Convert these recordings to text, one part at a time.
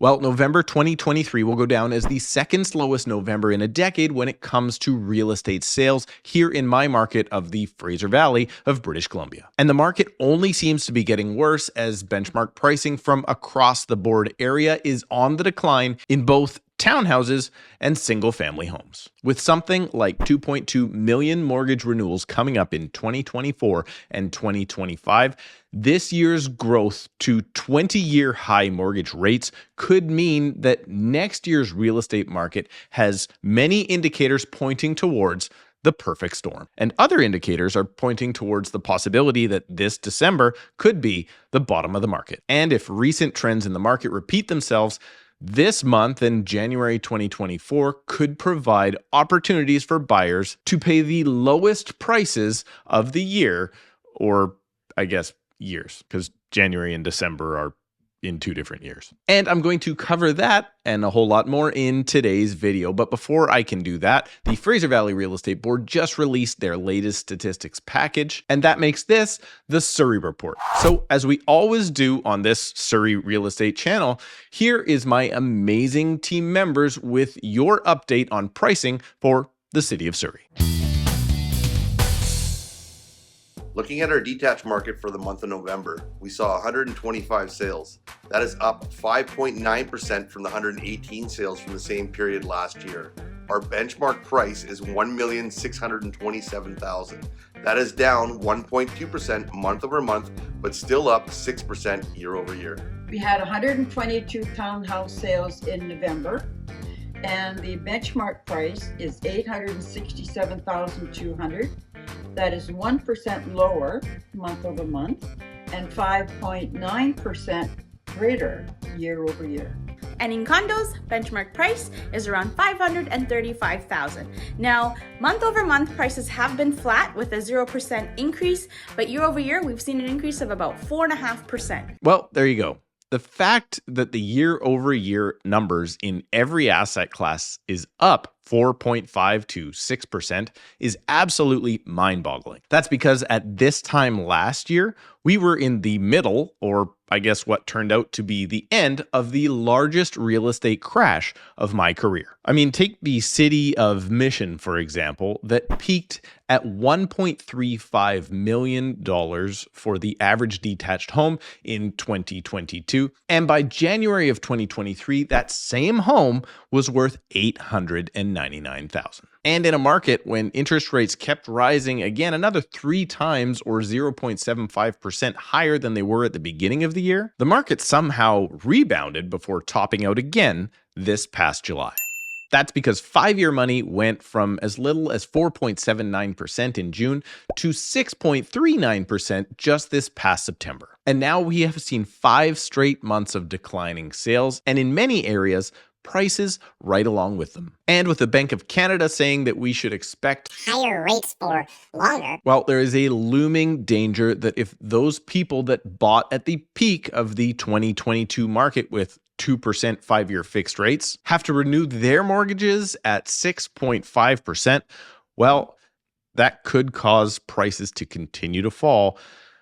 Well, November 2023 will go down as the second slowest November in a decade when it comes to real estate sales here in my market of the Fraser Valley of British Columbia. And the market only seems to be getting worse as benchmark pricing from across the board area is on the decline in both townhouses and single-family homes. With something like 2.2 million mortgage renewals coming up in 2024 and 2025, this year's growth to 20-year high mortgage rates could mean that next year's real estate market has many indicators pointing towards the perfect storm. And other indicators are pointing towards the possibility that this December could be the bottom of the market. And if recent trends in the market repeat themselves, this month in January 2024 could provide opportunities for buyers to pay the lowest prices of the year, or I guess years, because January and December are in 2 different years. And I'm going to cover that and a whole lot more in today's video. But before I can do that, the Fraser Valley Real Estate Board just released their latest statistics package, and that makes this the Surrey Report. So as we always do on this Surrey Real Estate channel, here is my amazing team members with your update on pricing for the city of Surrey. Looking at our detached market for the month of November, we saw 125 sales. That is up 5.9% from the 118 sales from the same period last year. Our benchmark price is $1,627,000. That is down 1.2% month over month, but still up 6% year over year. We had 122 townhouse sales in November, and the benchmark price is $867,200. That is 1% lower month over month and 5.9% greater year over year. And in condos, benchmark price is around $535,000. Now, month over month prices have been flat with a 0% increase, but year over year, we've seen an increase of about 4.5%. Well, there you go. The fact that the year over year numbers in every asset class is up 4.5 to 6% is absolutely mind-boggling. That's because at this time last year, we were in the middle, or I guess what turned out to be the end of the largest real estate crash of my career. I mean, take the city of Mission, for example, that peaked at $1.35 million for the average detached home in 2022. And by January of 2023, that same home was worth $899,000. And in a market when interest rates kept rising again another 3 times or 0.75% higher than they were at the beginning of the year, the market somehow rebounded before topping out again this past July. That's because 5-year money went from as little as 4.79% in June to 6.39% just this past September. And now we have seen 5 straight months of declining sales, and in many areas, prices right along with them. And with the Bank of Canada saying that we should expect higher rates for longer, well, there is a looming danger that if those people that bought at the peak of the 2022 market with 2% 5-year fixed rates have to renew their mortgages at 6.5%, well, that could cause prices to continue to fall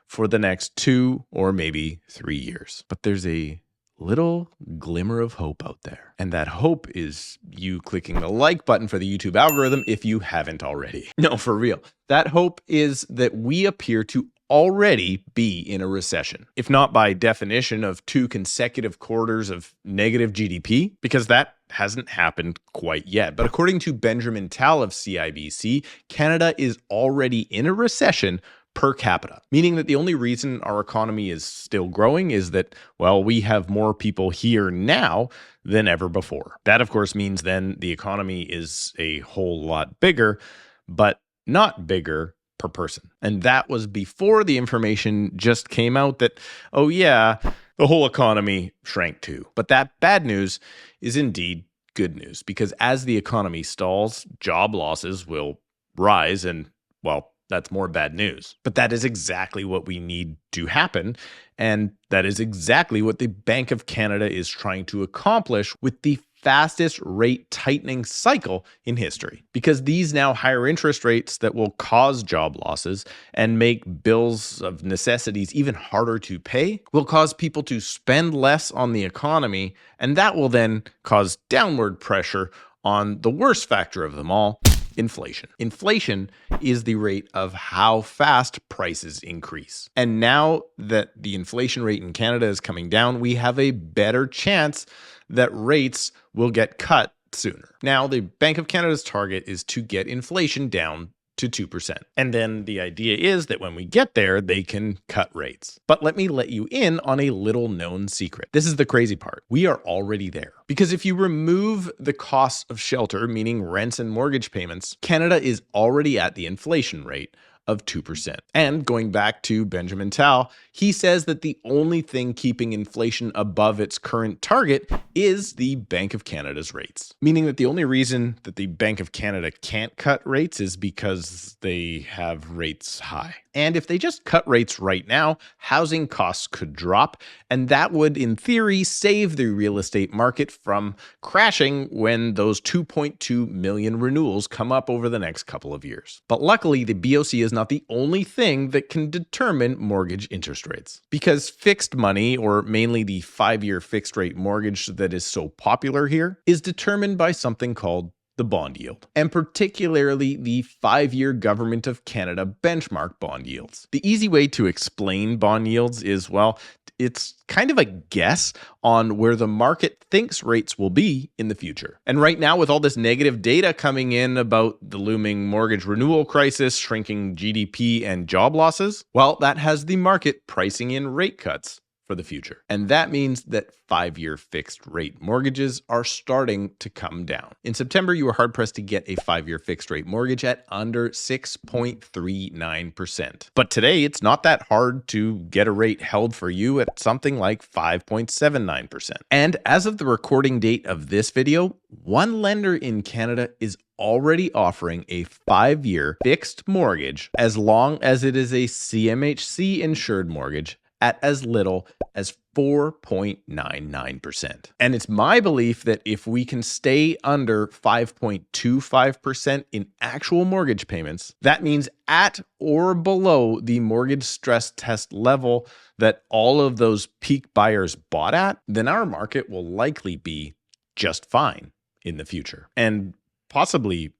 for the next 2 or maybe 3 years. But there's a little glimmer of hope out there. And that hope is you clicking the like button for the YouTube algorithm if you haven't already. No, for real. That hope is that we appear to already be in a recession, if not by definition of 2 consecutive quarters of negative GDP, because that hasn't happened quite yet. But according to Benjamin Tal of CIBC, Canada is already in a recession per capita, meaning that the only reason our economy is still growing is that, well, we have more people here now than ever before. That, of course, means then the economy is a whole lot bigger, but not bigger per person. And that was before the information just came out that, oh yeah, the whole economy shrank too. But that bad news is indeed good news, because as the economy stalls, job losses will rise and, well, that's more bad news. But that is exactly what we need to happen. And that is exactly what the Bank of Canada is trying to accomplish with the fastest rate tightening cycle in history, because these now higher interest rates that will cause job losses and make bills of necessities even harder to pay will cause people to spend less on the economy, and that will then cause downward pressure on the worst factor of them all, inflation. Inflation is the rate of how fast prices increase. And now that the inflation rate in Canada is coming down, we have a better chance that rates will get cut sooner. Now, the Bank of Canada's target is to get inflation down to 2%. And then the idea is that when we get there, they can cut rates. But let me let you in on a little known secret. This is the crazy part. We are already there. Because if you remove the cost of shelter, meaning rents and mortgage payments, Canada is already at the inflation rate of 2%. And going back to Benjamin Tal, he says that the only thing keeping inflation above its current target is the Bank of Canada's rates. Meaning that the only reason that the Bank of Canada can't cut rates is because they have rates high. And if they just cut rates right now, housing costs could drop, and that would, in theory, save the real estate market from crashing when those 2.2 million renewals come up over the next couple of years. But luckily, the BOC is not the only thing that can determine mortgage interest rates. Because fixed money, or mainly the 5-year fixed rate mortgage that is so popular here, is determined by something called the bond yield, and particularly the 5-year Government of Canada benchmark bond yields. The easy way to explain bond yields is, well, it's kind of a guess on where the market thinks rates will be in the future. And right now, with all this negative data coming in about the looming mortgage renewal crisis, shrinking GDP, and job losses, well, that has the market pricing in rate cuts for the future. And that means that 5-year fixed rate mortgages are starting to come down. In September, you were hard pressed to get a 5-year fixed rate mortgage at under 6.39%. But today, it's not that hard to get a rate held for you at something like 5.79%. And as of the recording date of this video, one lender in Canada is already offering a 5-year fixed mortgage as long as it is a CMHC insured mortgage at as little as 4.99%. And it's my belief that if we can stay under 5.25% in actual mortgage payments, that means at or below the mortgage stress test level that all of those peak buyers bought at, then our market will likely be just fine in the future. And possibly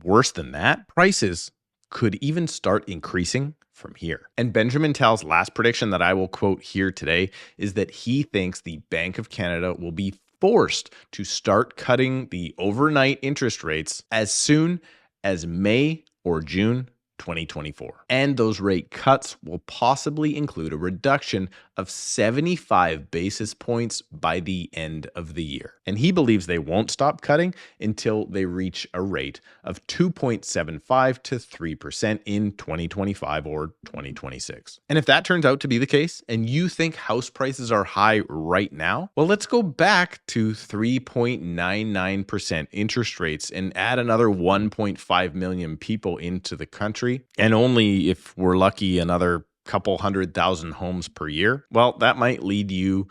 worse than that, prices could even start increasing from here. And Benjamin Tal's last prediction that I will quote here today is that he thinks the Bank of Canada will be forced to start cutting the overnight interest rates as soon as May or June 2024. And those rate cuts will possibly include a reduction of 75 basis points by the end of the year. And he believes they won't stop cutting until they reach a rate of 2.75 to 3% in 2025 or 2026. And if that turns out to be the case, and you think house prices are high right now, well, let's go back to 3.99% interest rates and add another 1.5 million people into the country, and only, if we're lucky, another couple 100,000 homes per year. Well, that might lead you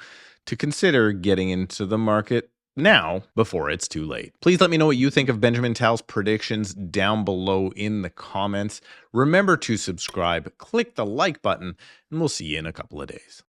to consider getting into the market now before it's too late. Please let me know what you think of Benjamin Tal's predictions down below in the comments. Remember to subscribe, click the like button, and we'll see you in a couple of days.